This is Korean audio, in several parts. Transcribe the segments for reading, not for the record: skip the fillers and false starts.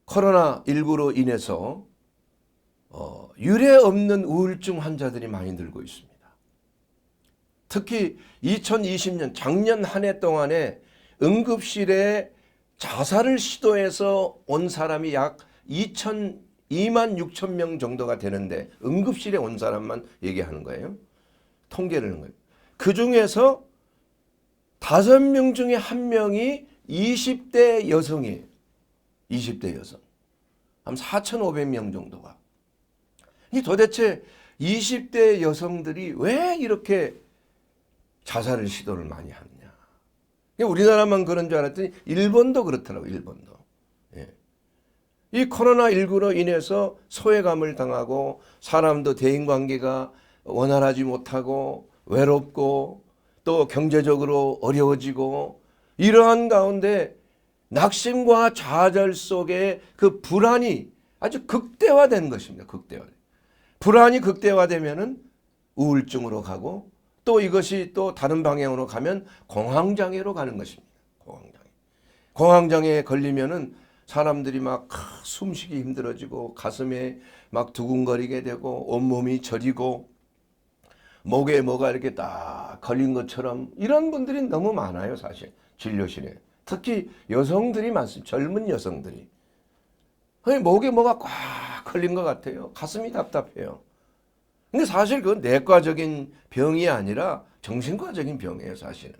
코로나19로 인해서 유례 없는 우울증 환자들이 많이 늘고 있습니다. 특히 2020년 작년 한 해 동안에 응급실에 자살을 시도해서 온 사람이 약 2만 6천 명 정도가 되는데, 응급실에 온 사람만 얘기하는 거예요. 통계를 하는 거예요. 그 중에서 5명 중에 1명이 20대 여성이에요. 20대 여성. 한 4,500명 정도가. 이 도대체 20대 여성들이 왜 이렇게 자살을 시도를 많이 하느냐. 우리나라만 그런 줄 알았더니 일본도 그렇더라고요. 일본도. 예. 이 코로나19로 인해서 소외감을 당하고 사람도 대인관계가 원활하지 못하고 외롭고 또 경제적으로 어려워지고, 이러한 가운데 낙심과 좌절 속에 그 불안이 아주 극대화된 것입니다. 극대화. 불안이 극대화되면은 우울증으로 가고, 또 이것이 또 다른 방향으로 가면 공황장애로 가는 것입니다. 공황장애에 걸리면은 사람들이 막 숨쉬기 힘들어지고, 가슴에 막 두근거리게 되고, 온몸이 저리고, 목에 뭐가 이렇게 딱 걸린 것처럼, 이런 분들이 너무 많아요. 사실 진료실에. 특히 여성들이 많습니다. 젊은 여성들이. 목에 뭐가 꽉 걸린 것 같아요. 가슴이 답답해요. 근데 사실 그건 내과적인 병이 아니라 정신과적인 병이에요. 사실은.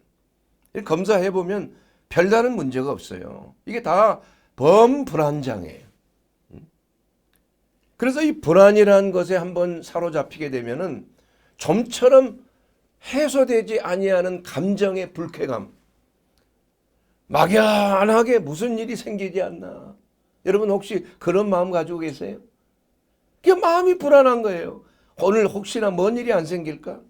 검사해보면 별다른 문제가 없어요. 이게 다 범불안장애예요. 그래서 이 불안이라는 것에 한번 사로잡히게 되면은 좀처럼 해소되지 아니하는 감정의 불쾌감, 막연하게 무슨 일이 생기지 않나. 여러분 혹시 그런 마음 가지고 계세요? 그 마음이 불안한 거예요. 오늘 혹시나 뭔 일이 안 생길까?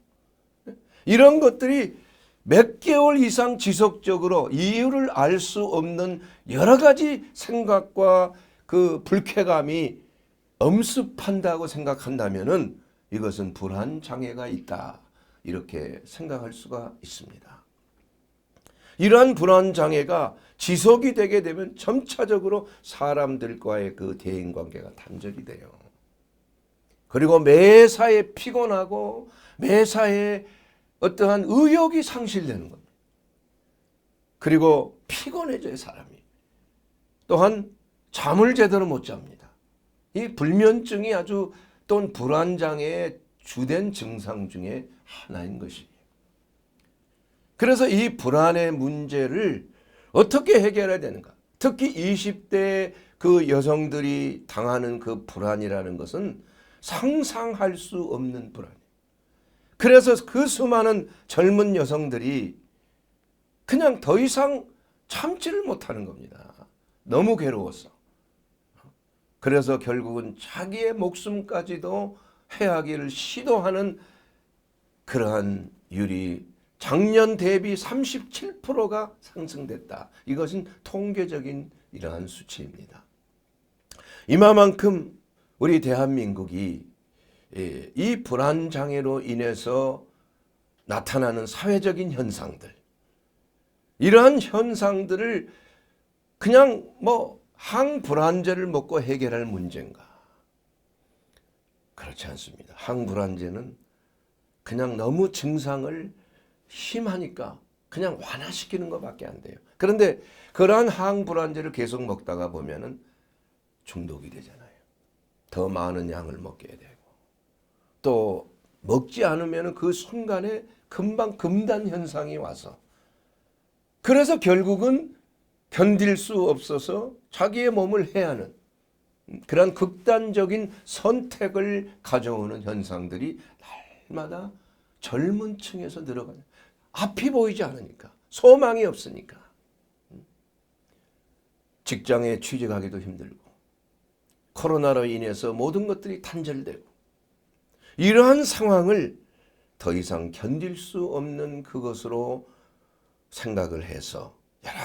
이런 것들이 몇 개월 이상 지속적으로 이유를 알 수 없는 여러 가지 생각과 그 불쾌감이 엄습한다고 생각한다면은 이것은 불안 장애가 있다, 이렇게 생각할 수가 있습니다. 이러한 불안 장애가 지속이 되게 되면 점차적으로 사람들과의 그 대인 관계가 단절이 돼요. 그리고 매사에 피곤하고 매사에 어떠한 의욕이 상실되는 겁니다. 그리고 피곤해져요, 사람이. 또한 잠을 제대로 못 잡니다. 이 불면증이 아주 또는 불안장애의 주된 증상 중에 하나인 것이에요. 그래서 이 불안의 문제를 어떻게 해결해야 되는가? 특히 20대 그 여성들이 당하는 그 불안이라는 것은 상상할 수 없는 불안이에요. 그래서 그 수많은 젊은 여성들이 그냥 더 이상 참지를 못하는 겁니다. 너무 괴로워서. 그래서 결국은 자기의 목숨까지도 해하기를 시도하는 그러한 율이 작년 대비 37%가 상승됐다. 이것은 통계적인 이러한 수치입니다. 이만큼 우리 대한민국이 이 불안장애로 인해서 나타나는 사회적인 현상들, 이러한 현상들을 그냥 항불안제를 먹고 해결할 문제인가? 그렇지 않습니다. 항불안제는 그냥 너무 증상을 심하니까 그냥 완화시키는 것밖에 안 돼요. 그런데 그러한 항불안제를 계속 먹다가 보면은 중독이 되잖아요. 더 많은 양을 먹게 되고, 또 먹지 않으면 그 순간에 금방 금단 현상이 와서, 그래서 결국은 견딜 수 없어서 자기의 몸을 해하는 그런 극단적인 선택을 가져오는 현상들이 날마다 젊은 층에서 늘어가요. 앞이 보이지 않으니까, 소망이 없으니까. 직장에 취직하기도 힘들고, 코로나로 인해서 모든 것들이 단절되고, 이러한 상황을 더 이상 견딜 수 없는 그것으로 생각을 해서 여러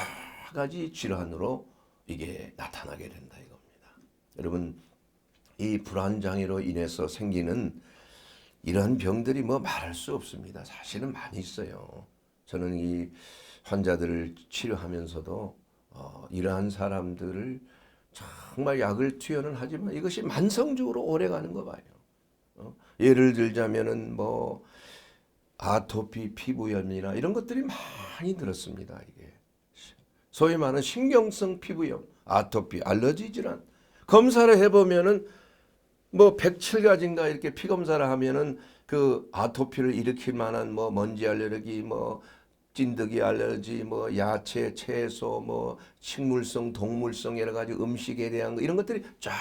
가지 질환으로 이게 나타나게 된다 이겁니다. 여러분, 이 불안장애로 인해서 생기는 이런 병들이 말할 수 없습니다. 사실은 많이 있어요. 저는 이 환자들을 치료하면서도 이러한 사람들을 정말 약을 투여는 하지만 이것이 만성적으로 오래가는 거 봐요. 예를 들자면은 뭐 아토피 피부염이나 이런 것들이 많이 들었습니다. 이게 소위 말하는 신경성 피부염, 아토피, 알러지 질환 검사를 해보면은 뭐 107가지인가 이렇게 피 검사를 하면은 그 아토피를 일으킬 만한 뭐 먼지 알레르기, 뭐 찐득이 알레르기, 뭐 야채, 채소, 뭐 식물성, 동물성 여러 가지 음식에 대한 거 이런 것들이 쫙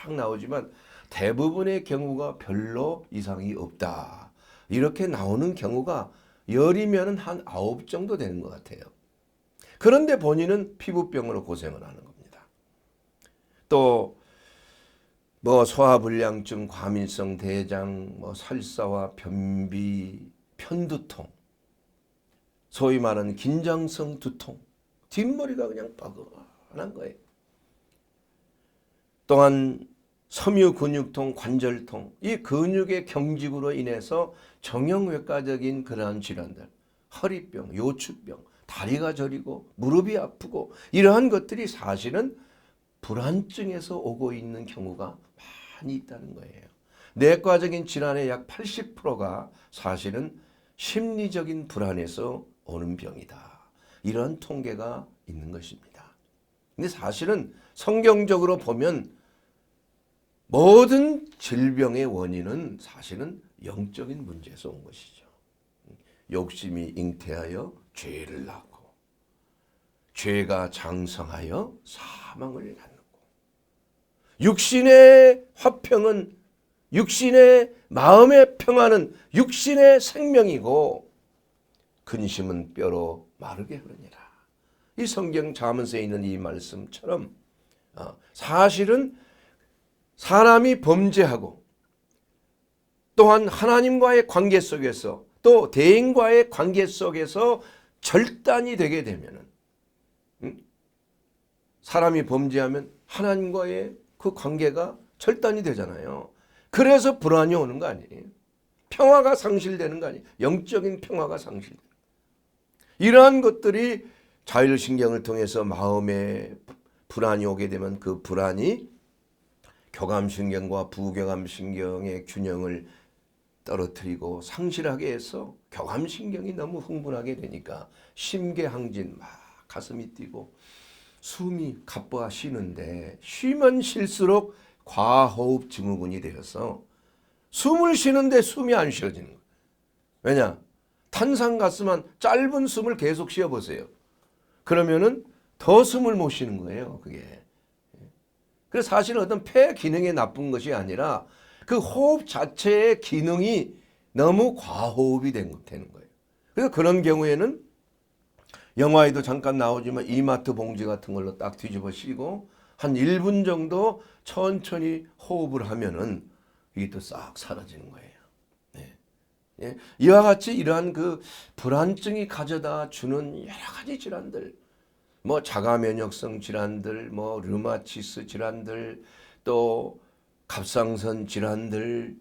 나오지만 대부분의 경우가 별로 이상이 없다. 이렇게 나오는 경우가 10이면 한 9 정도 되는 것 같아요. 그런데 본인은 피부병으로 고생을 하는 겁니다. 또 뭐 소화불량증, 과민성 대장, 뭐 설사와 변비, 편두통, 소위 말하는 긴장성 두통, 뒷머리가 그냥 뻐근한 거예요. 또한 섬유근육통, 관절통, 이 근육의 경직으로 인해서 정형외과적인 그러한 질환들, 허리병, 요추병, 다리가 저리고 무릎이 아프고 이러한 것들이 사실은 불안증에서 오고 있는 경우가 많이 있다는 거예요. 내과적인 질환의 약 80%가 사실은 심리적인 불안에서 오는 병이다. 이런 통계가 있는 것입니다. 근데 사실은 성경적으로 보면 모든 질병의 원인은 사실은 영적인 문제에서 온 것이죠. 욕심이 잉태하여 죄를 낳고 죄가 장성하여 사망을 낳고 육신의 화평은 육신의 마음의 평안은 육신의 생명이고 근심은 뼈로 마르게 하느니라. 이 성경 잠언서에 있는 이 말씀처럼 사실은 사람이 범죄하고 또한 하나님과의 관계 속에서 또 대인과의 관계 속에서 절단이 되게 되면은 사람이 범죄하면 하나님과의 그 관계가 절단이 되잖아요. 그래서 불안이 오는 거 아니에요. 평화가 상실되는 거 아니에요. 영적인 평화가 상실되는 거. 이러한 것들이 자율신경을 통해서 마음에 불안이 오게 되면 그 불안이 교감신경과 부교감신경의 균형을 떨어뜨리고 상실하게 해서 교감신경이 너무 흥분하게 되니까 심계항진 막 가슴이 뛰고 숨이 가빠아 쉬는데 쉬면 쉴수록 과호흡 증후군이 되어서 숨을 쉬는데 숨이 안 쉬어지는 거예요. 왜냐? 탄산가스만 짧은 숨을 계속 쉬어보세요. 그러면은 더 숨을 못 쉬는 거예요. 그게. 그래서 사실은 어떤 폐 기능이 나쁜 것이 아니라 그 호흡 자체의 기능이 너무 과호흡이 되는 거예요. 그래서 그런 경우에는 영화에도 잠깐 나오지만 이마트 봉지 같은 걸로 딱 뒤집어 씌고 한 1분 정도 천천히 호흡을 하면은 이게 또 싹 사라지는 거예요. 네. 예. 이와 같이 이러한 그 불안증이 가져다 주는 여러 가지 질환들, 뭐 자가 면역성 질환들, 뭐 류마티스 질환들, 또 갑상선 질환들,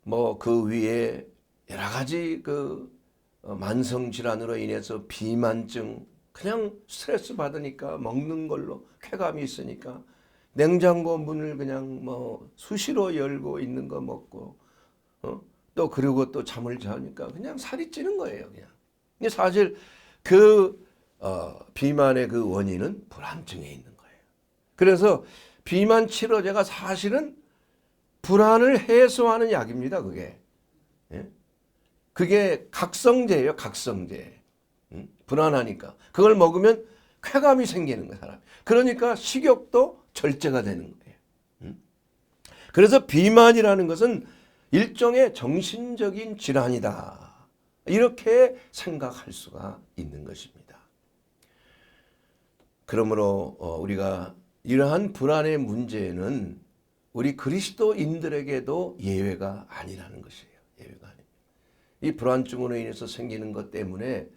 뭐 그 위에 여러 가지 그 만성 질환으로 인해서 비만증, 그냥 스트레스 받으니까 먹는 걸로 쾌감이 있으니까 냉장고 문을 그냥 뭐 수시로 열고 있는 거 먹고 또 그리고 또 잠을 자니까 그냥 살이 찌는 거예요, 그냥. 근데 사실 그 비만의 그 원인은 불안증에 있는 거예요. 그래서 비만 치료제가 사실은 불안을 해소하는 약입니다, 그게. 예? 그게 각성제예요, 각성제. 불안하니까. 그걸 먹으면 쾌감이 생기는 거예요, 사람. 그러니까 식욕도 절제가 되는 거예요. 그래서 비만이라는 것은 일종의 정신적인 질환이다. 이렇게 생각할 수가 있는 것입니다. 그러므로 우리가 이러한 불안의 문제는 우리 그리스도인들에게도 예외가 아니라는 것이에요. 예외가 아닙니다. 이 불안증으로 인해서 생기는 것 때문에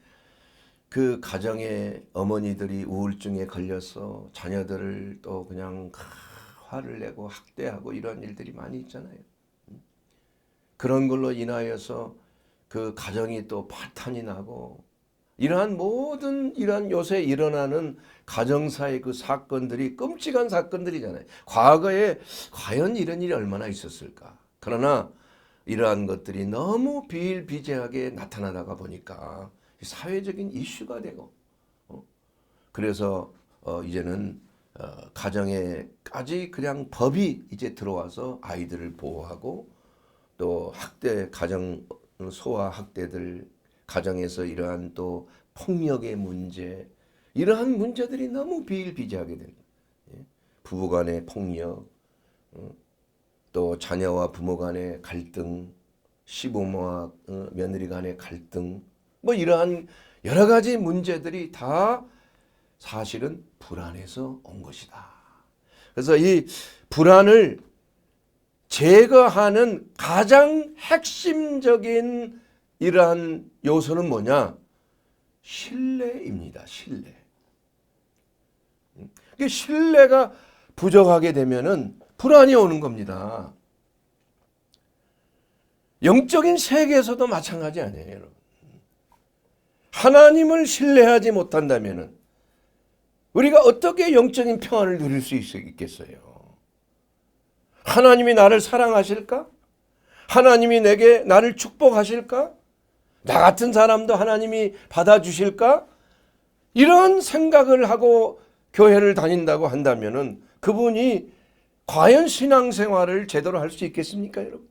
그 가정의 어머니들이 우울증에 걸려서 자녀들을 또 그냥 화를 내고 학대하고 이런 일들이 많이 있잖아요. 그런 걸로 인하여서 그 가정이 또 파탄이 나고 이러한 모든 이러한 요새 일어나는 가정사의 그 사건들이 끔찍한 사건들이잖아요. 과거에 과연 이런 일이 얼마나 있었을까. 그러나 이러한 것들이 너무 비일비재하게 나타나다가 보니까 사회적인 이슈가 되고 그래서 이제는 가정에까지 그냥 법이 이제 들어와서 아이들을 보호하고 또 학대 가정 소아 학대들 가정에서 이러한 또 폭력의 문제 이러한 문제들이 너무 비일비재하게 됩니다. 부부 간의 폭력 또 자녀와 부모 간의 갈등 시부모와 며느리 간의 갈등 뭐 이러한 여러 가지 문제들이 다 사실은 불안에서 온 것이다. 그래서 이 불안을 제거하는 가장 핵심적인 이러한 요소는 뭐냐? 신뢰입니다. 신뢰. 신뢰가 부족하게 되면은 불안이 오는 겁니다. 영적인 세계에서도 마찬가지 아니에요, 여러분. 하나님을 신뢰하지 못한다면은 우리가 어떻게 영적인 평안을 누릴 수 있겠어요? 하나님이 나를 사랑하실까? 하나님이 내게 나를 축복하실까? 나 같은 사람도 하나님이 받아주실까? 이런 생각을 하고 교회를 다닌다고 한다면은 그분이 과연 신앙생활을 제대로 할 수 있겠습니까, 여러분?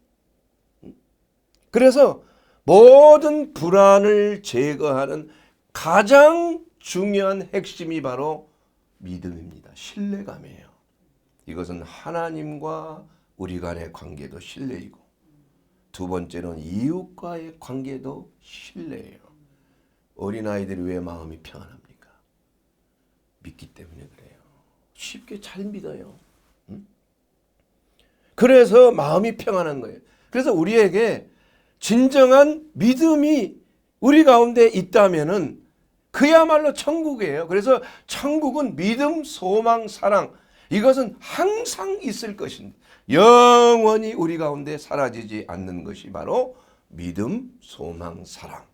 그래서 모든 불안을 제거하는 가장 중요한 핵심이 바로 믿음입니다. 신뢰감이에요. 이것은 하나님과 우리 간의 관계도 신뢰이고 두 번째는 이웃과의 관계도 신뢰예요. 어린아이들이 왜 마음이 평안합니까? 믿기 때문에 그래요. 쉽게 잘 믿어요. 그래서 마음이 평안한 거예요. 그래서 우리에게 진정한 믿음이 우리 가운데 있다면은 그야말로 천국이에요. 그래서 천국은 믿음, 소망, 사랑 이것은 항상 있을 것입니다. 영원히 우리 가운데 사라지지 않는 것이 바로 믿음, 소망, 사랑.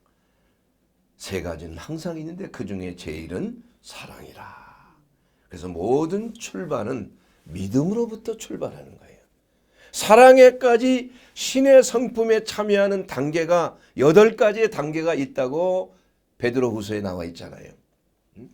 세 가지는 항상 있는데 그 중에 제일은 사랑이라. 그래서 모든 출발은 믿음으로부터 출발하는 거예요. 사랑에까지 신의 성품에 참여하는 단계가 8가지의 단계가 있다고 베드로후서에 나와 있잖아요.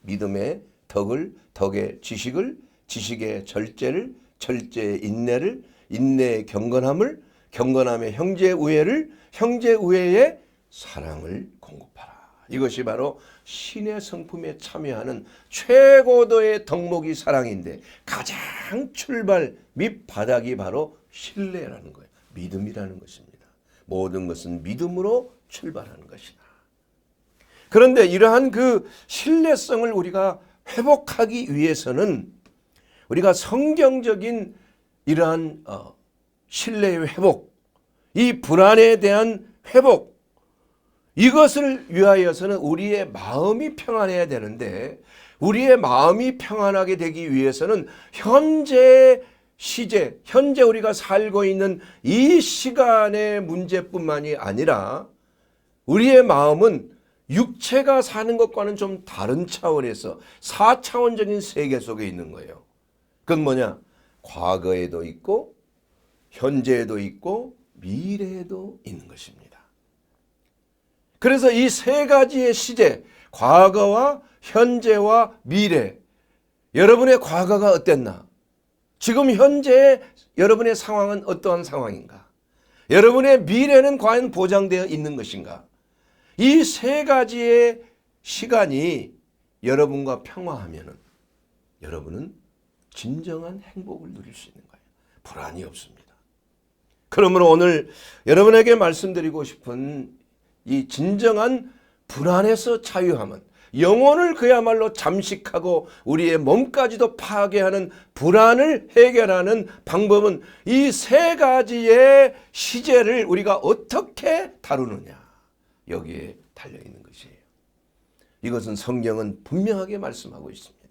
믿음의 덕을, 덕의 지식을, 지식의 절제를, 절제의 인내를, 인내의 경건함을, 경건함의 형제우애를, 형제우애의 사랑을 공급하라. 이것이 바로 신의 성품에 참여하는 최고도의 덕목이 사랑인데 가장 출발 밑바닥이 바로 신뢰라는 거예요. 믿음이라는 것입니다. 모든 것은 믿음으로 출발하는 것이다. 그런데 이러한 그 신뢰성을 우리가 회복하기 위해서는 우리가 성경적인 이러한 신뢰의 회복, 이 불안에 대한 회복, 이것을 위하여서는 우리의 마음이 평안해야 되는데 우리의 마음이 평안하게 되기 위해서는 현재 시제, 현재 우리가 살고 있는 이 시간의 문제뿐만이 아니라 우리의 마음은 육체가 사는 것과는 좀 다른 차원에서 4차원적인 세계 속에 있는 거예요. 그건 뭐냐? 과거에도 있고 현재에도 있고 미래에도 있는 것입니다. 그래서 이 세 가지의 시제, 과거와 현재와 미래, 여러분의 과거가 어땠나? 지금 현재의 여러분의 상황은 어떠한 상황인가? 여러분의 미래는 과연 보장되어 있는 것인가? 이 세 가지의 시간이 여러분과 평화하면은 여러분은 진정한 행복을 누릴 수 있는 거예요. 불안이 없습니다. 그러므로 오늘 여러분에게 말씀드리고 싶은 이 진정한 불안에서 자유함은 영혼을 그야말로 잠식하고 우리의 몸까지도 파괴하는 불안을 해결하는 방법은 이 세 가지의 시제를 우리가 어떻게 다루느냐 여기에 달려있는 것이에요. 이것은 성경은 분명하게 말씀하고 있습니다.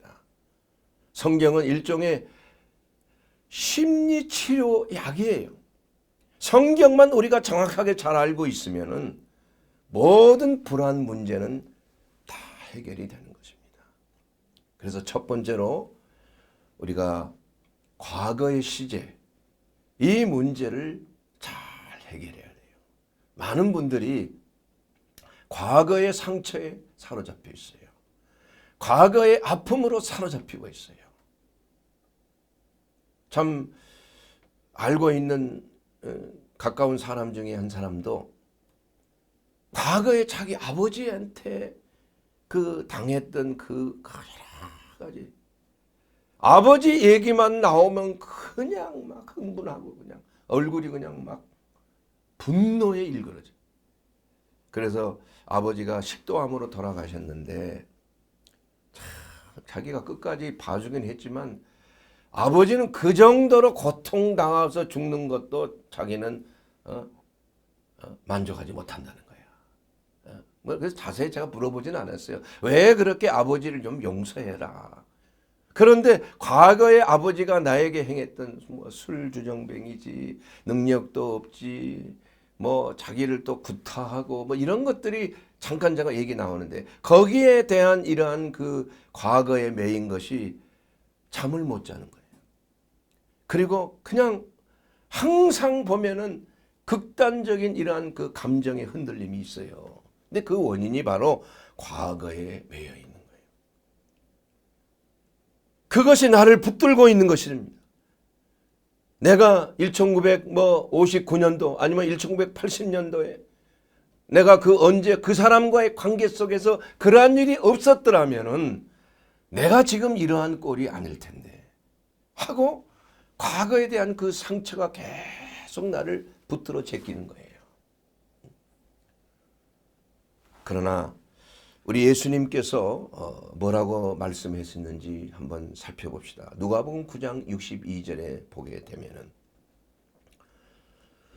성경은 일종의 심리치료약이에요. 성경만 우리가 정확하게 잘 알고 있으면은 모든 불안 문제는 다 해결이 되는 것입니다. 그래서 첫 번째로 우리가 과거의 시제, 이 문제를 잘 해결해야 돼요. 많은 분들이 과거의 상처에 사로잡혀 있어요. 과거의 아픔으로 사로잡히고 있어요. 참 알고 있는 가까운 사람 중에 한 사람도 과거에 자기 아버지한테 그 당했던 그 여러 가지 아버지 얘기만 나오면 그냥 막 흥분하고 그냥 얼굴이 그냥 막 분노에 일그러져. 그래서 아버지가 식도암으로 돌아가셨는데 자기가 끝까지 봐주긴 했지만 아버지는 그 정도로 고통당해서 죽는 것도 자기는 만족하지 못한다는 거야. 그래서 자세히 제가 물어보진 않았어요. 왜 그렇게 아버지를 좀 용서해라. 그런데 과거에 아버지가 나에게 행했던 뭐 술주정뱅이지, 능력도 없지, 뭐 자기를 또 구타하고 뭐 이런 것들이 잠깐 얘기 나오는데 거기에 대한 이러한 그 과거에 매인 것이 잠을 못 자는 거예요. 그리고 그냥 항상 보면은 극단적인 이러한 그 감정의 흔들림이 있어요. 근데 그 원인이 바로 과거에 매여 있는 거예요. 그것이 나를 붙들고 있는 것입니다. 내가 1959년도 아니면 1980년도에 내가 언제 그 사람과의 관계 속에서 그러한 일이 없었더라면은 내가 지금 이러한 꼴이 아닐 텐데 하고 과거에 대한 그 상처가 계속 나를 붙들어 제끼는 거예요. 그러나 우리 예수님께서 뭐라고 말씀하셨는지 한번 살펴봅시다. 누가복음 9장 62절에 보게 되면은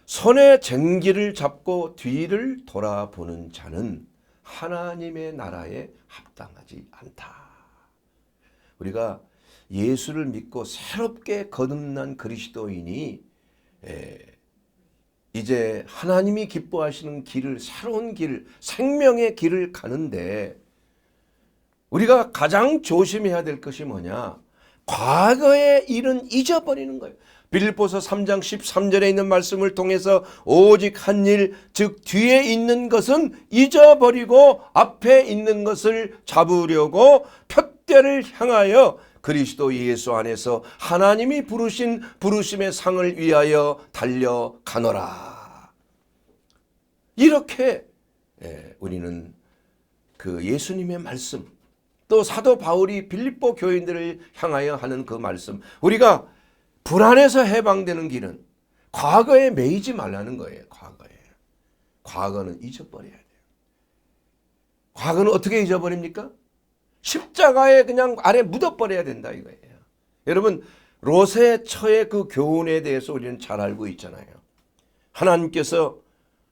손에 쟁기를 잡고 뒤를 돌아보는 자는 하나님의 나라에 합당하지 않다. 우리가 예수를 믿고 새롭게 거듭난 그리스도인이 이제 하나님이 기뻐하시는 길을, 새로운 길, 생명의 길을 가는데 우리가 가장 조심해야 될 것이 뭐냐? 과거의 일은 잊어버리는 거예요. 빌립보서 3장 13절에 있는 말씀을 통해서 오직 한 일, 즉 뒤에 있는 것은 잊어버리고 앞에 있는 것을 잡으려고 푯대를 향하여 그리스도 예수 안에서 하나님이 부르신 부르심의 상을 위하여 달려가노라. 이렇게 우리는 그 예수님의 말씀, 또 사도 바울이 빌립보 교인들을 향하여 하는 그 말씀, 우리가 불안해서 해방되는 길은 과거에 매이지 말라는 거예요. 과거는 잊어버려야 돼요. 과거는 어떻게 잊어버립니까? 십자가에 그냥 아래 묻어버려야 된다 이거예요. 여러분, 롯의 처의 그 교훈에 대해서 우리는 잘 알고 있잖아요. 하나님께서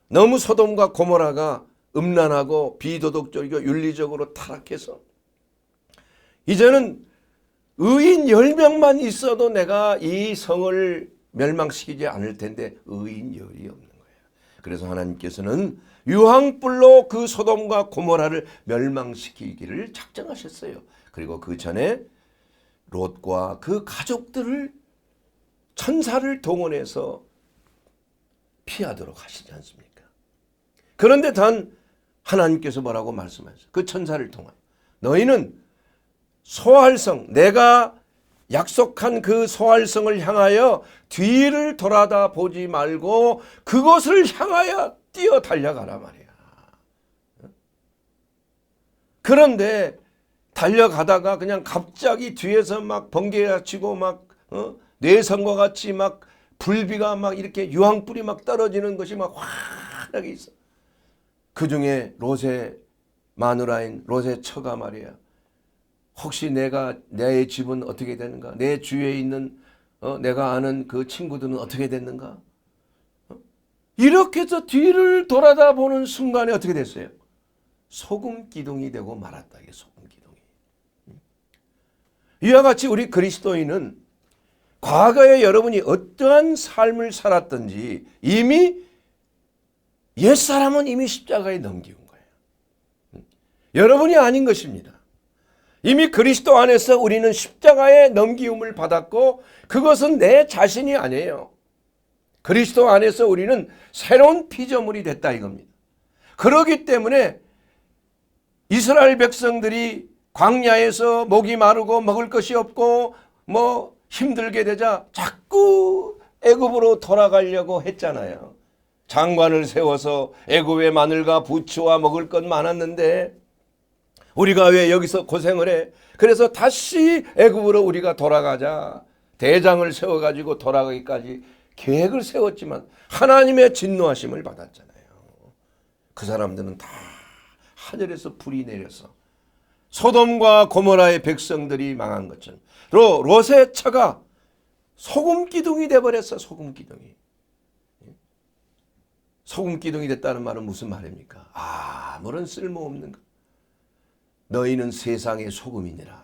너무 소돔과 고모라가 음란하고 비도덕적이고 윤리적으로 타락해서 이제는 의인 10명만 있어도 내가 이 성을 멸망시키지 않을 텐데 의인 열이 없는 거예요. 그래서 하나님께서는 유황불로 그 소돔과 고모라를 멸망시키기를 작정하셨어요. 그리고 그 전에 롯과 그 가족들을 천사를 동원해서 피하도록 하시지 않습니까? 그런데 단 하나님께서 뭐라고 말씀하셨어요? 그 천사를 통하여 너희는 소활성, 내가 약속한 그 소활성을 향하여 뒤를 돌아다 보지 말고 그것을 향하여 뛰어 달려가라 말이야. 그런데 달려가다가 그냥 갑자기 뒤에서 막 번개가 치고 막 뇌성과 같이 막 불비가 막 이렇게 유황불이 막 떨어지는 것이 막 환하게 있어. 그 중에 롯의 마누라인 롯의 처가 말이야. 혹시 내 집은 어떻게 되는가? 내 주위에 있는 내가 아는 그 친구들은 어떻게 됐는가? 이렇게 해서 뒤를 돌아다 보는 순간에 어떻게 됐어요? 소금 기둥이 되고 말았다. 이게 소금 기둥이. 이와 같이 우리 그리스도인은 과거에 여러분이 어떠한 삶을 살았든지 이미 옛사람은 이미 십자가에 넘기운 거예요. 여러분이 아닌 것입니다. 이미 그리스도 안에서 우리는 십자가의 넘기움을 받았고 그것은 내 자신이 아니에요. 그리스도 안에서 우리는 새로운 피조물이 됐다 이겁니다. 그렇기 때문에 이스라엘 백성들이 광야에서 목이 마르고 먹을 것이 없고 힘들게 되자 자꾸 애굽으로 돌아가려고 했잖아요. 장관을 세워서 애굽에 마늘과 부추와 먹을 것 많았는데 우리가 왜 여기서 고생을 해? 그래서 다시 애굽으로 우리가 돌아가자. 대장을 세워가지고 돌아가기까지 계획을 세웠지만 하나님의 진노하심을 받았잖아요. 그 사람들은 다 하늘에서 불이 내려서 소돔과 고모라의 백성들이 망한 것처럼 롯의 처가 소금 기둥이 돼버렸어. 소금 기둥이. 소금 기둥이 됐다는 말은 무슨 말입니까? 아무런 쓸모없는 것. 너희는 세상의 소금이니라.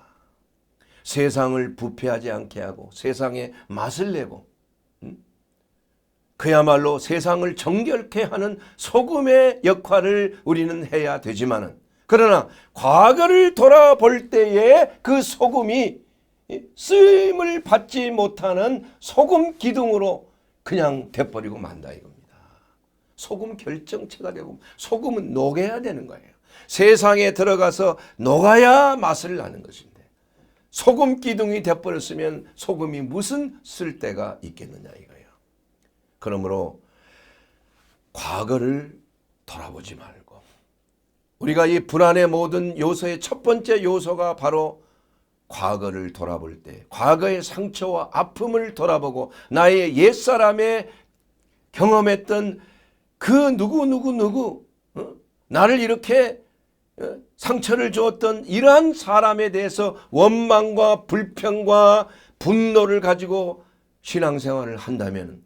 세상을 부패하지 않게 하고 세상에 맛을 내고 그야말로 세상을 정결케 하는 소금의 역할을 우리는 해야 되지만은 그러나 과거를 돌아볼 때에 그 소금이 쓰임을 받지 못하는 소금 기둥으로 그냥 돼버리고 만다 이겁니다. 소금 결정체가 되고 소금은 녹여야 되는 거예요. 세상에 들어가서 녹아야 맛을 나는 것인데 소금 기둥이 돼버렸으면 소금이 무슨 쓸데가 있겠느냐 이거예요. 그러므로 과거를 돌아보지 말고 우리가 이 불안의 모든 요소의 첫 번째 요소가 바로 과거를 돌아볼 때 과거의 상처와 아픔을 돌아보고 나의 옛사람의 경험했던 그 누구 나를 이렇게 상처를 주었던 이러한 사람에 대해서 원망과 불평과 분노를 가지고 신앙생활을 한다면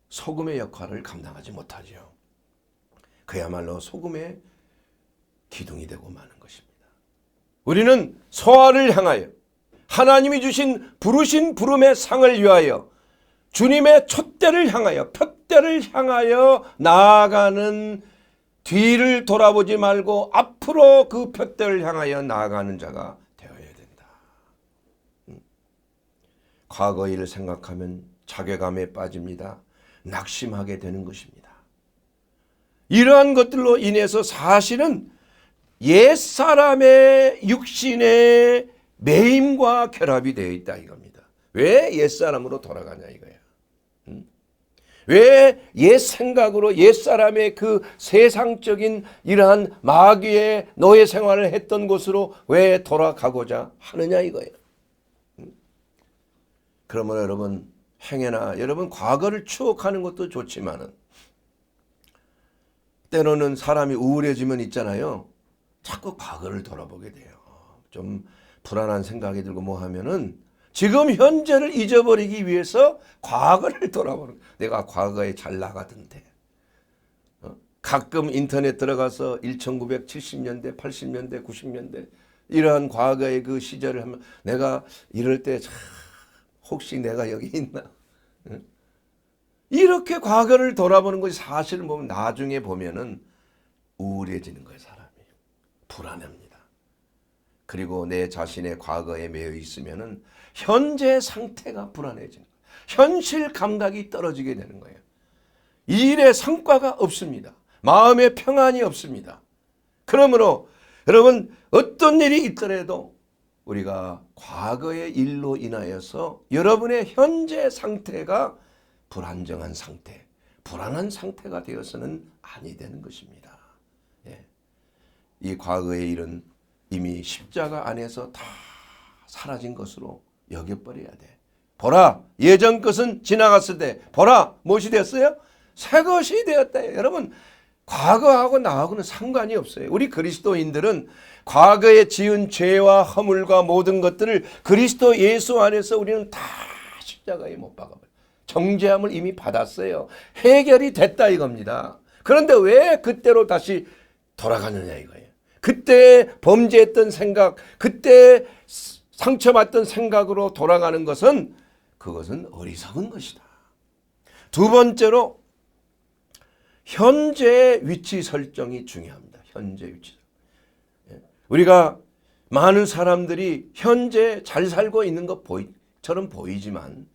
소금의 역할을 감당하지 못하죠. 그야말로 소금의 기둥이 되고 마는 것입니다. 우리는 소아를 향하여 하나님이 주신 부르신 부름의 상을 위하여 주님의 촛대를 향하여 푯대를 향하여 나아가는 뒤를 돌아보지 말고 앞으로 그 푯대를 향하여 나아가는 자가 되어야 된다. 과거 일을 생각하면 자괴감에 빠집니다. 낙심하게 되는 것입니다. 이러한 것들로 인해서 사실은 옛사람의 육신의 매임과 결합이 되어 있다 이겁니다. 왜 옛사람으로 돌아가냐 이거야. 왜 옛 생각으로 옛사람의 그 세상적인 이러한 마귀의 노예 생활을 했던 곳으로 왜 돌아가고자 하느냐 이거예요. 그러면 여러분 행여나 여러분 과거를 추억하는 것도 좋지만은 때로는 사람이 우울해지면 있잖아요. 자꾸 과거를 돌아보게 돼요. 좀 불안한 생각이 들고 뭐 하면은 지금 현재를 잊어버리기 위해서 과거를 돌아보는 거예요. 내가 과거에 잘 나가던데. 가끔 인터넷 들어가서 1970년대, 80년대, 90년대 이러한 과거의 그 시절을 하면 내가 이럴 때 혹시 내가 여기 있나? 이렇게 과거를 돌아보는 것이 사실은 보면 나중에 보면은 우울해지는 거예요. 사람이. 불안합니다. 그리고 내 자신의 과거에 매여 있으면은 현재 상태가 불안해지는 거예요. 현실 감각이 떨어지게 되는 거예요. 일의 성과가 없습니다. 마음의 평안이 없습니다. 그러므로 여러분 어떤 일이 있더라도 우리가 과거의 일로 인하여서 여러분의 현재 상태가 불안정한 상태, 불안한 상태가 되어서는 아니 되는 것입니다. 예. 이 과거의 일은 이미 십자가 안에서 다 사라진 것으로 여겨버려야 돼. 보라, 예전 것은 지나갔을 보라, 무엇이 됐어요? 새 것이 되었다. 여러분, 과거하고 나하고는 상관이 없어요. 우리 그리스도인들은 과거에 지은 죄와 허물과 모든 것들을 그리스도 예수 안에서 우리는 다 십자가에 못 박아버려요. 정죄함을 이미 받았어요. 해결이 됐다 이겁니다. 그런데 왜 그때로 다시 돌아가느냐 이거예요. 그때 범죄했던 생각, 그때 상처받던 생각으로 돌아가는 것은 그것은 어리석은 것이다. 두 번째로 현재 위치 설정이 중요합니다. 현재 위치. 우리가 많은 사람들이 현재 잘 살고 있는 것처럼 보이지만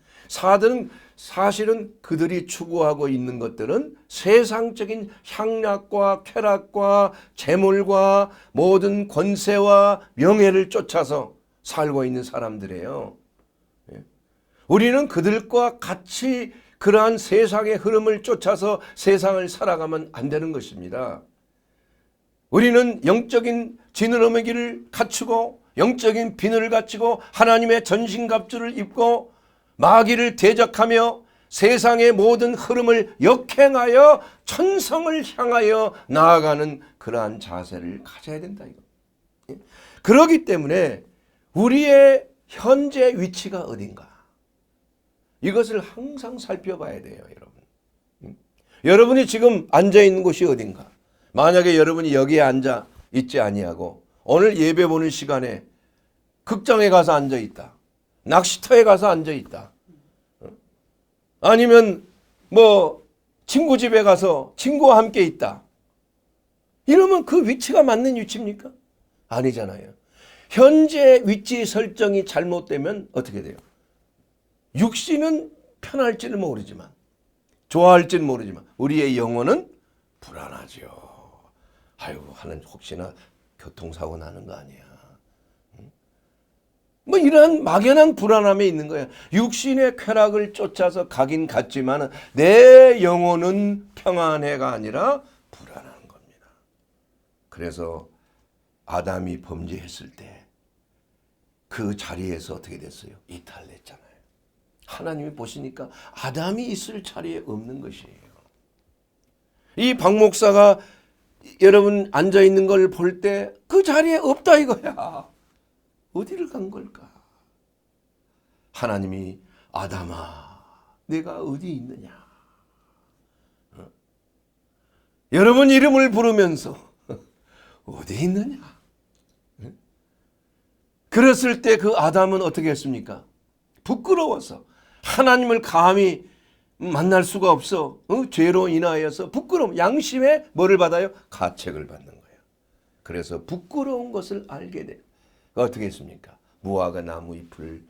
사실은 그들이 추구하고 있는 것들은 세상적인 향락과 쾌락과 재물과 모든 권세와 명예를 쫓아서 살고 있는 사람들이에요. 우리는 그들과 같이 그러한 세상의 흐름을 쫓아서 세상을 살아가면 안 되는 것입니다. 우리는 영적인 지느러미 길을 갖추고 영적인 비늘을 갖추고 하나님의 전신갑주를 입고 마귀를 대적하며 세상의 모든 흐름을 역행하여 천성을 향하여 나아가는 그러한 자세를 가져야 된다. 이거. 그렇기 때문에 우리의 현재 위치가 어딘가 이것을 항상 살펴봐야 돼요. 여러분. 여러분이 지금 앉아있는 곳이 어딘가. 만약에 여러분이 여기에 앉아 있지 아니하고 오늘 예배 보는 시간에 극장에 가서 앉아 있다. 낚시터에 가서 앉아 있다. 아니면 뭐 친구 집에 가서 친구와 함께 있다. 이러면 그 위치가 맞는 위치입니까? 아니잖아요. 현재 위치 설정이 잘못되면 어떻게 돼요? 육신은 편할지는 모르지만 좋아할지는 모르지만 우리의 영혼은 불안하죠. 아유, 하는 혹시나 교통사고 나는 거 아니야. 뭐 이러한 막연한 불안함에 있는 거야. 육신의 쾌락을 쫓아서 가긴 갔지만 내 영혼은 평안해가 아니라 불안한 겁니다. 그래서 아담이 범죄했을 때 그 자리에서 어떻게 됐어요? 이탈했잖아요. 하나님이 보시니까 아담이 있을 자리에 없는 것이에요. 이 박 목사가 여러분 앉아있는 걸 볼 때 그 자리에 없다 이거야. 어디를 간 걸까? 하나님이 아담아 내가 어디 있느냐. 여러분 이름을 부르면서 어디 있느냐. 그랬을 때 그 아담은 어떻게 했습니까? 부끄러워서 하나님을 감히 만날 수가 없어. 죄로 인하여서 부끄러움, 양심에 뭐를 받아요? 가책을 받는 거예요. 그래서 부끄러운 것을 알게 돼요. 어떻게 했습니까? 무화과 나무 잎을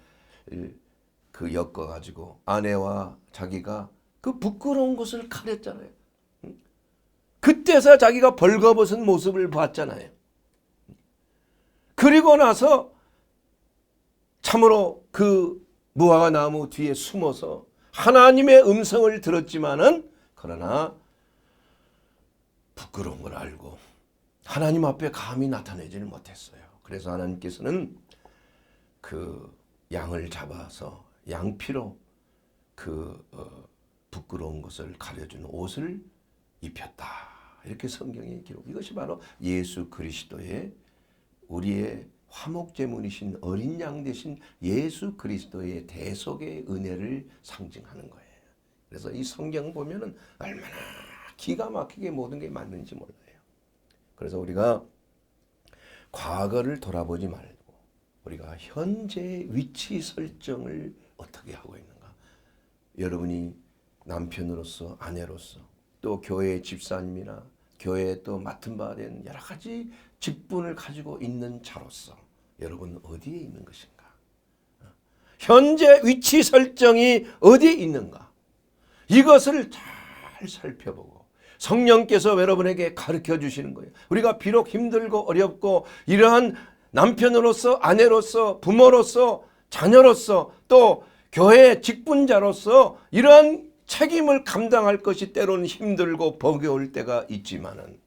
엮어가지고 아내와 자기가 그 부끄러운 것을 가렸잖아요. 그때서 자기가 벌거벗은 모습을 봤잖아요. 그리고 나서 참으로 그 무화과 나무 뒤에 숨어서 하나님의 음성을 들었지만은 그러나 부끄러운 걸 알고 하나님 앞에 감히 나타내지를 못했어요. 그래서 하나님께서는 그 양을 잡아서 양피로 그 부끄러운 것을 가려준 옷을 입혔다. 이렇게 성경에 기록. 이것이 바로 예수 그리스도의 우리의 화목제물이신 어린 양 되신 예수 그리스도의 대속의 은혜를 상징하는 거예요. 그래서 이 성경 보면은 얼마나 기가 막히게 모든 게 맞는지 몰라요. 그래서 우리가 과거를 돌아보지 말고 우리가 현재 위치 설정을 어떻게 하고 있는가. 여러분이 남편으로서 아내로서 또 교회 집사님이나 교회에 또 맡은 바 된 여러 가지 직분을 가지고 있는 자로서 여러분 어디에 있는 것인가? 현재 위치 설정이 어디에 있는가? 이것을 잘 살펴보고 성령께서 여러분에게 가르쳐 주시는 거예요. 우리가 비록 힘들고 어렵고 이러한 남편으로서 아내로서 부모로서 자녀로서 또 교회 직분자로서 이러한 책임을 감당할 것이 때로는 힘들고 버거울 때가 있지만은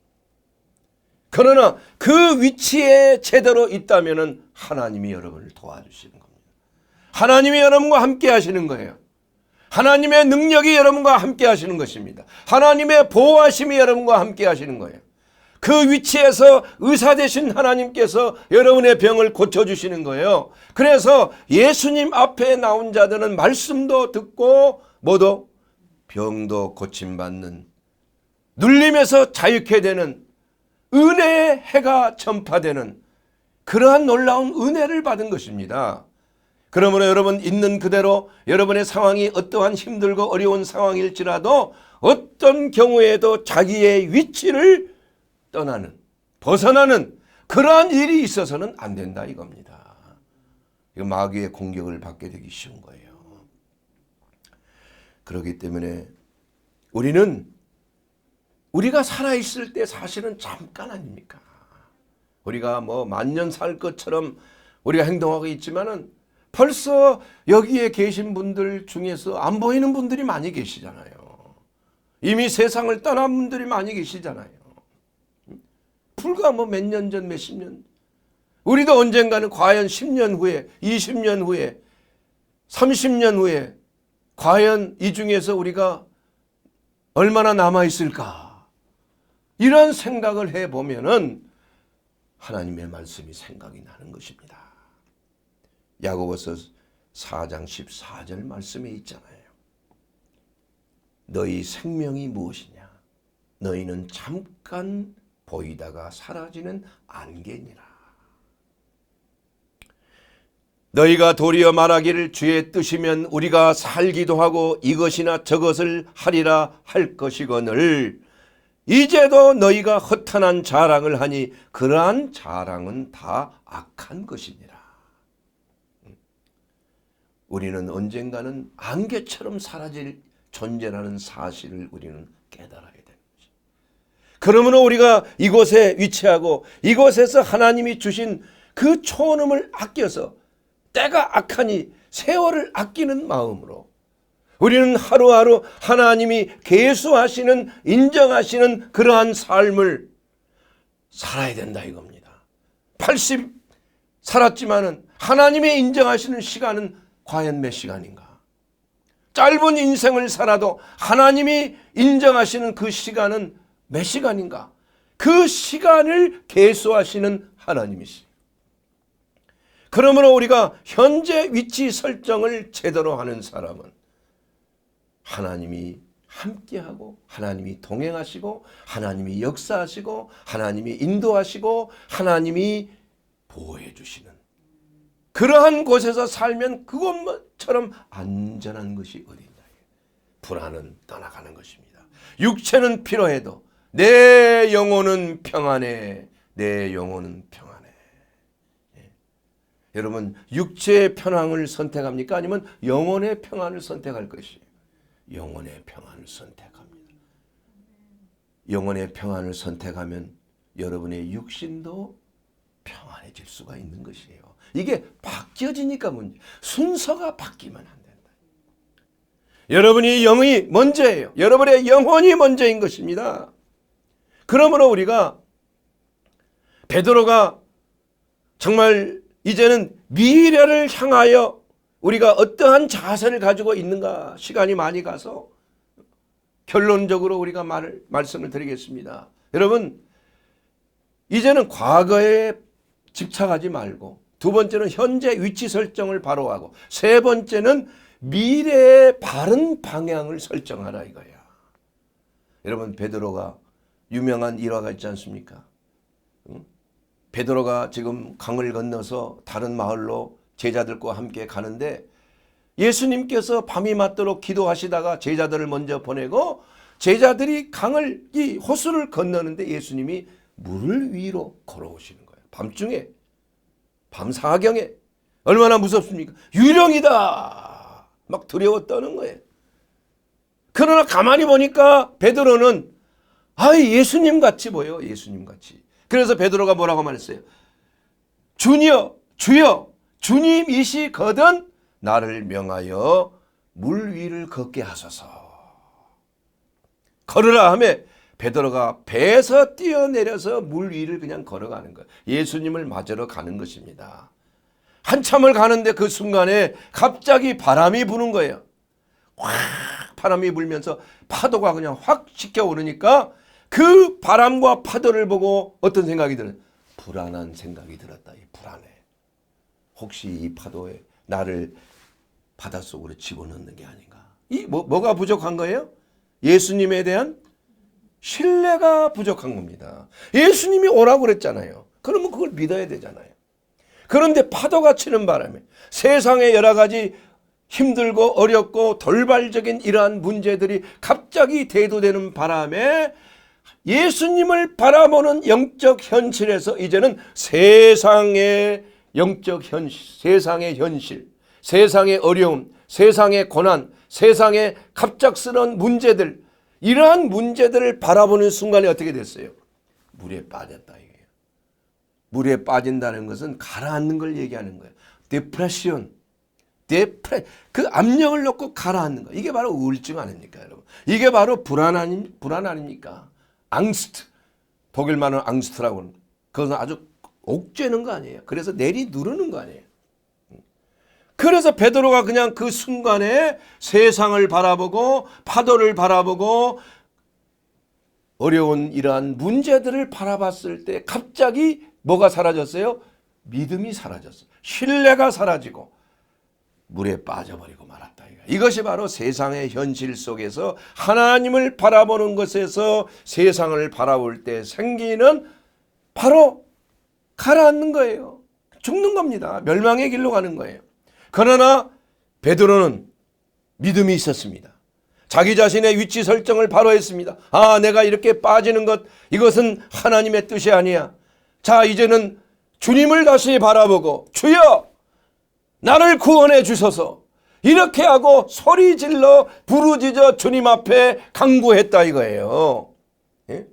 그러나 그 위치에 제대로 있다면은 하나님이 여러분을 도와주시는 겁니다. 하나님이 여러분과 함께 하시는 거예요. 하나님의 능력이 여러분과 함께 하시는 것입니다. 하나님의 보호하심이 여러분과 함께 하시는 거예요. 그 위치에서 의사 되신 하나님께서 여러분의 병을 고쳐주시는 거예요. 그래서 예수님 앞에 나온 자들은 말씀도 듣고 모두 병도 고침받는 눌림에서 자유케 되는 은혜의 해가 전파되는 그러한 놀라운 은혜를 받은 것입니다. 그러므로 여러분 있는 그대로 여러분의 상황이 어떠한 힘들고 어려운 상황일지라도 어떤 경우에도 자기의 위치를 떠나는 벗어나는 그러한 일이 있어서는 안 된다 이겁니다. 이거 마귀의 공격을 받게 되기 쉬운 거예요. 그렇기 때문에 우리가 살아있을 때 사실은 잠깐 아닙니까? 우리가 뭐 만년 살 것처럼 우리가 행동하고 있지만은 벌써 여기에 계신 분들 중에서 안 보이는 분들이 많이 계시잖아요. 이미 세상을 떠난 분들이 많이 계시잖아요. 불과 뭐 몇 년 전, 몇십 년. 우리도 언젠가는 과연 10년 후에, 20년 후에, 30년 후에 과연 이 중에서 우리가 얼마나 남아있을까? 이런 생각을 해보면은 하나님의 말씀이 생각이 나는 것입니다. 야고보서 4장 14절 말씀에 있잖아요. 너희 생명이 무엇이냐? 너희는 잠깐 보이다가 사라지는 안개니라. 너희가 도리어 말하기를 주의 뜻이면 우리가 살기도 하고 이것이나 저것을 하리라 할 것이거늘 이제도 너희가 허탄한 자랑을 하니 그러한 자랑은 다 악한 것이니라. 우리는 언젠가는 안개처럼 사라질 존재라는 사실을 우리는 깨달아야 되는 거죠. 그러므로 우리가 이곳에 위치하고 이곳에서 하나님이 주신 그 초원음을 아껴서 때가 악하니 세월을 아끼는 마음으로 우리는 하루하루 하나님이 계수하시는 인정하시는 그러한 삶을 살아야 된다 이겁니다. 80 살았지만은 하나님이 인정하시는 시간은 과연 몇 시간인가? 짧은 인생을 살아도 하나님이 인정하시는 그 시간은 몇 시간인가? 그 시간을 계수하시는 하나님이시. 그러므로 우리가 현재 위치 설정을 제대로 하는 사람은 하나님이 함께하고 하나님이 동행하시고 하나님이 역사하시고 하나님이 인도하시고 하나님이 보호해 주시는 그러한 곳에서 살면 그것처럼 안전한 것이 어딘가. 불안은 떠나가는 것입니다. 육체는 피로해도 내 영혼은 평안해. 내 영혼은 평안해. 예. 여러분 육체의 평안을 선택합니까? 아니면 영혼의 평안을 선택할 것이에요? 영혼의 평안을 선택합니다. 영혼의 평안을 선택하면 여러분의 육신도 평안해질 수가 있는 것이에요. 이게 바뀌어지니까 문제. 순서가 바뀌면 안 된다. 여러분이 영이 먼저예요. 여러분의 영혼이 먼저인 것입니다. 그러므로 우리가 베드로가 정말 이제는 미래를 향하여 우리가 어떠한 자세를 가지고 있는가 시간이 많이 가서 결론적으로 우리가 말씀을 드리겠습니다. 여러분 이제는 과거에 집착하지 말고 두 번째는 현재 위치 설정을 바로 하고 세 번째는 미래의 바른 방향을 설정하라 이거야. 여러분 베드로가 유명한 일화가 있지 않습니까? 베드로가 지금 강을 건너서 다른 마을로 제자들과 함께 가는데 예수님께서 밤이 맞도록 기도하시다가 제자들을 먼저 보내고 제자들이 이 호수를 건너는데 예수님이 물 위로 걸어오시는 거예요. 밤중에 밤사경에 얼마나 무섭습니까? 유령이다 막 두려워 떠는 거예요. 그러나 가만히 보니까 베드로는 예수님 같이 보여. 예수님 같이. 그래서 베드로가 뭐라고 말했어요? 주여 주님이시거든 나를 명하여 물 위를 걷게 하소서. 걸으라 하매 베드로가 배에서 뛰어내려서 물 위를 그냥 걸어가는 거예요. 예수님을 맞으러 가는 것입니다. 한참을 가는데 그 순간에 갑자기 바람이 부는 거예요. 확 바람이 불면서 파도가 그냥 확 치켜오르니까 그 바람과 파도를 보고 어떤 생각이 들어요? 불안한 생각이 들었다. 불안해. 혹시 이 파도에 나를 바닷속으로 집어넣는 게 아닌가? 뭐가 부족한 거예요? 예수님에 대한 신뢰가 부족한 겁니다. 예수님이 오라고 그랬잖아요. 그러면 그걸 믿어야 되잖아요. 그런데 파도가 치는 바람에 세상의 여러 가지 힘들고 어렵고 돌발적인 이러한 문제들이 갑자기 대두되는 바람에 예수님을 바라보는 영적 현실에서 이제는 세상의 영적 현실, 세상의 현실, 세상의 어려움, 세상의 고난, 세상의 갑작스러운 문제들, 이러한 문제들을 바라보는 순간에 어떻게 됐어요? 물에 빠졌다 이거예요. 물에 빠진다는 것은 가라앉는 걸 얘기하는 거예요. 디프레션, 그 압력을 놓고 가라앉는 거. 이게 바로 우울증 아닙니까, 여러분? 이게 바로 불안 아닙니까? 앙스트, 독일 말은 앙스트라고 하는 거. 그것은 아주 옥죄는 거 아니에요. 그래서 내리누르는 거 아니에요. 그래서 베드로가 그냥 그 순간에 세상을 바라보고 파도를 바라보고 어려운 이러한 문제들을 바라봤을 때 갑자기 뭐가 사라졌어요? 믿음이 사라졌어요. 신뢰가 사라지고 물에 빠져버리고 말았다. 이것이 바로 세상의 현실 속에서 하나님을 바라보는 것에서 세상을 바라볼 때 생기는 바로 가라앉는 거예요. 죽는 겁니다. 멸망의 길로 가는 거예요. 그러나 베드로는 믿음이 있었습니다. 자기 자신의 위치 설정을 바로 했습니다. 아, 내가 이렇게 빠지는 것, 이것은 하나님의 뜻이 아니야. 자, 이제는 주님을 다시 바라보고 주여 나를 구원해 주소서, 이렇게 하고 소리 질러 부르짖어 주님 앞에 간구했다 이거예요. 예?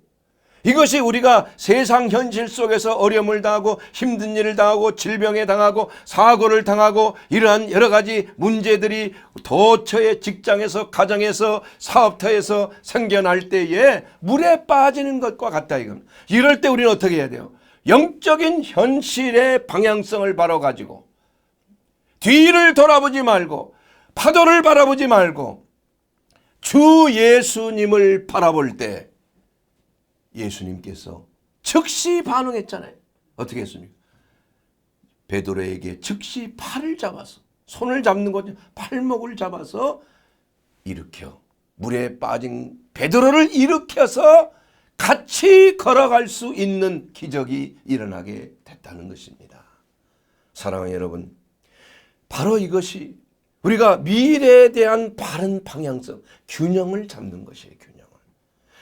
이것이 우리가 세상 현실 속에서 어려움을 당하고 힘든 일을 당하고 질병에 당하고 사고를 당하고 이러한 여러 가지 문제들이 도처의 직장에서 가정에서 사업터에서 생겨날 때에 물에 빠지는 것과 같다 이건. 이럴 때 우리는 어떻게 해야 돼요? 영적인 현실의 방향성을 바로 가지고 뒤를 돌아보지 말고 파도를 바라보지 말고 주 예수님을 바라볼 때 예수님께서 즉시 반응했잖아요. 어떻게 했습니까? 베드로에게 즉시 팔을 잡아서, 손을 잡는 거죠. 팔목을 잡아서 일으켜 물에 빠진 베드로를 일으켜서 같이 걸어갈 수 있는 기적이 일어나게 됐다는 것입니다. 사랑하는 여러분, 바로 이것이 우리가 미래에 대한 바른 방향성, 균형을 잡는 것이에요. 균형을.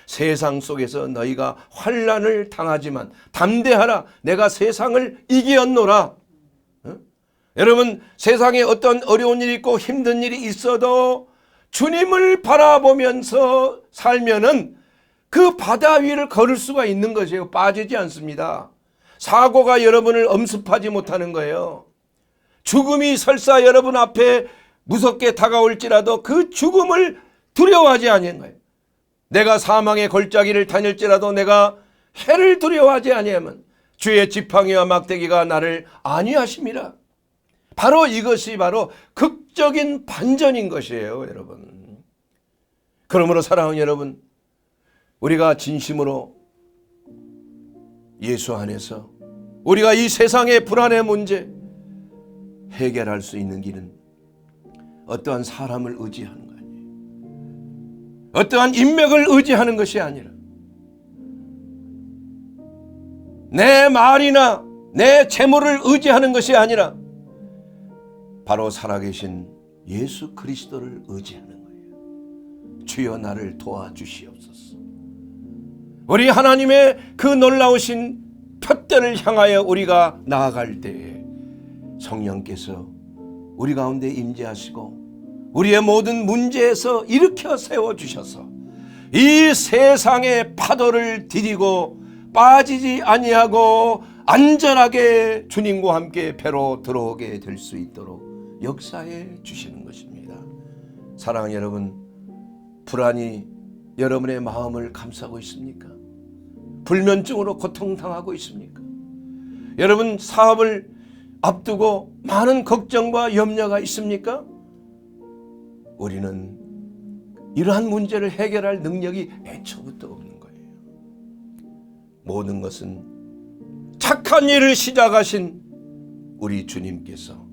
세상 속에서 너희가 환난을 당하지만 담대하라, 내가 세상을 이기었노라. 여러분, 세상에 어떤 어려운 일이 있고 힘든 일이 있어도 주님을 바라보면서 살면은 그 바다 위를 걸을 수가 있는 것이에요. 빠지지 않습니다. 사고가 여러분을 엄습하지 못하는 거예요. 죽음이 설사 여러분 앞에 무섭게 다가올지라도 그 죽음을 두려워하지 아니한 거예요. 내가 사망의 골짜기를 다닐지라도 내가 해를 두려워하지 아니하면 주의 지팡이와 막대기가 나를 안위하심이라. 바로 이것이 바로 극적인 반전인 것이에요, 여러분. 그러므로 사랑하는 여러분, 우리가 진심으로 예수 안에서 우리가 이 세상의 불안의 문제 해결할 수 있는 길은 어떠한 사람을 의지하는 거 아니에요. 어떠한 인맥을 의지하는 것이 아니라 내 말이나 내 재물을 의지하는 것이 아니라 바로 살아계신 예수 그리스도를 의지하는 거예요. 주여 나를 도와주시옵소서. 우리 하나님의 그 놀라우신 표대를 향하여 우리가 나아갈 때에 성령께서 우리 가운데 임재하시고 우리의 모든 문제에서 일으켜 세워주셔서 이 세상의 파도를 디디고 빠지지 아니하고 안전하게 주님과 함께 배로 들어오게 될 수 있도록 역사해 주시는 것입니다. 사랑하는 여러분, 불안이 여러분의 마음을 감싸고 있습니까? 불면증으로 고통당하고 있습니까? 여러분, 사업을 앞두고 많은 걱정과 염려가 있습니까? 우리는 이러한 문제를 해결할 능력이 애초부터 없는 거예요. 모든 것은 착한 일을 시작하신 우리 주님께서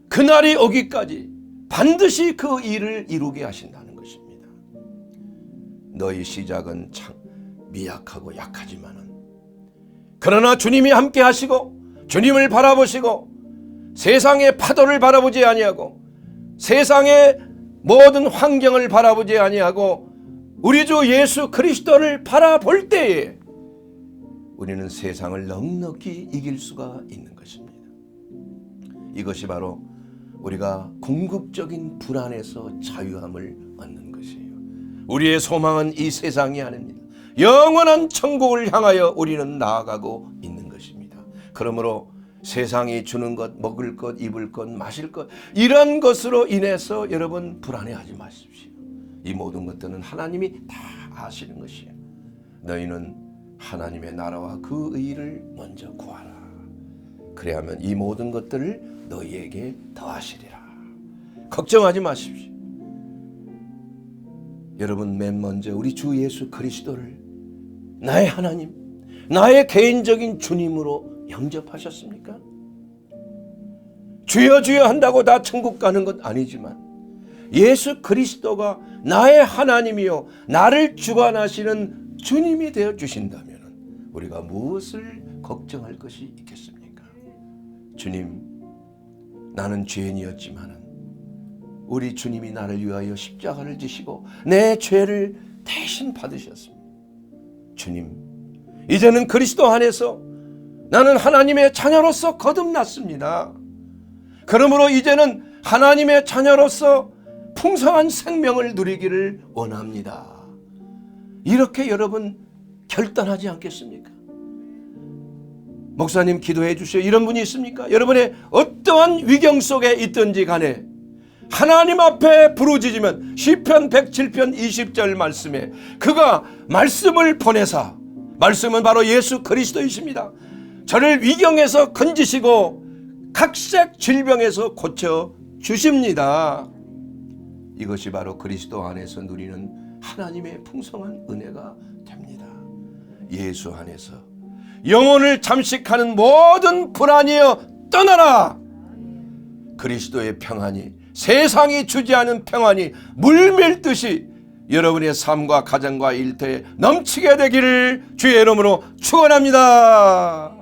그날이 오기까지 반드시 그 일을 이루게 하신다는 것입니다. 너희 시작은 참 미약하고 약하지만은 그러나 주님이 함께 하시고 주님을 바라보시고 세상의 파도를 바라보지 아니하고 세상의 모든 환경을 바라보지 아니하고 우리 주 예수 그리스도를 바라볼 때에 우리는 세상을 넉넉히 이길 수가 있는 것입니다. 이것이 바로 우리가 궁극적인 불안에서 자유함을 얻는 것이에요. 우리의 소망은 이 세상이 아닙니다. 영원한 천국을 향하여 우리는 나아가고 있는 것입니다. 그러므로 세상이 주는 것, 먹을 것, 입을 것, 마실 것, 이런 것으로 인해서 여러분 불안해하지 마십시오. 이 모든 것들은 하나님이 다 아시는 것이에요. 너희는 하나님의 나라와 그 의를 먼저 구하라. 그래야만 이 모든 것들을 너희에게 더하시리라. 걱정하지 마십시오. 여러분, 맨 먼저 우리 주 예수 그리스도를 나의 하나님, 나의 개인적인 주님으로 영접하셨습니까? 주여 주여 한다고 다 천국 가는 것 아니지만 예수 그리스도가 나의 하나님이요 나를 주관하시는 주님이 되어 주신다면 우리가 무엇을 걱정할 것이 있겠습니까? 주님, 나는 죄인이었지만 우리 주님이 나를 위하여 십자가를 지시고 내 죄를 대신 받으셨습니다. 주님, 이제는 그리스도 안에서 나는 하나님의 자녀로서 거듭났습니다. 그러므로 이제는 하나님의 자녀로서 풍성한 생명을 누리기를 원합니다. 이렇게 여러분 결단하지 않겠습니까? 목사님 기도해 주시오. 이런 분이 있습니까? 여러분의 어떠한 위경 속에 있든지 간에 하나님 앞에 부르짖으면 시편 107편 20절 말씀에 그가 말씀을 보내사, 말씀은 바로 예수 그리스도이십니다. 저를 위경에서 건지시고 각색 질병에서 고쳐 주십니다. 이것이 바로 그리스도 안에서 누리는 하나님의 풍성한 은혜가 됩니다. 예수 안에서 영혼을 잠식하는 모든 불안이여 떠나라. 그리스도의 평안이, 세상이 주지 않은 평안이 물밀듯이 여러분의 삶과 가정과 일터에 넘치게 되기를 주의 이름으로 축원합니다.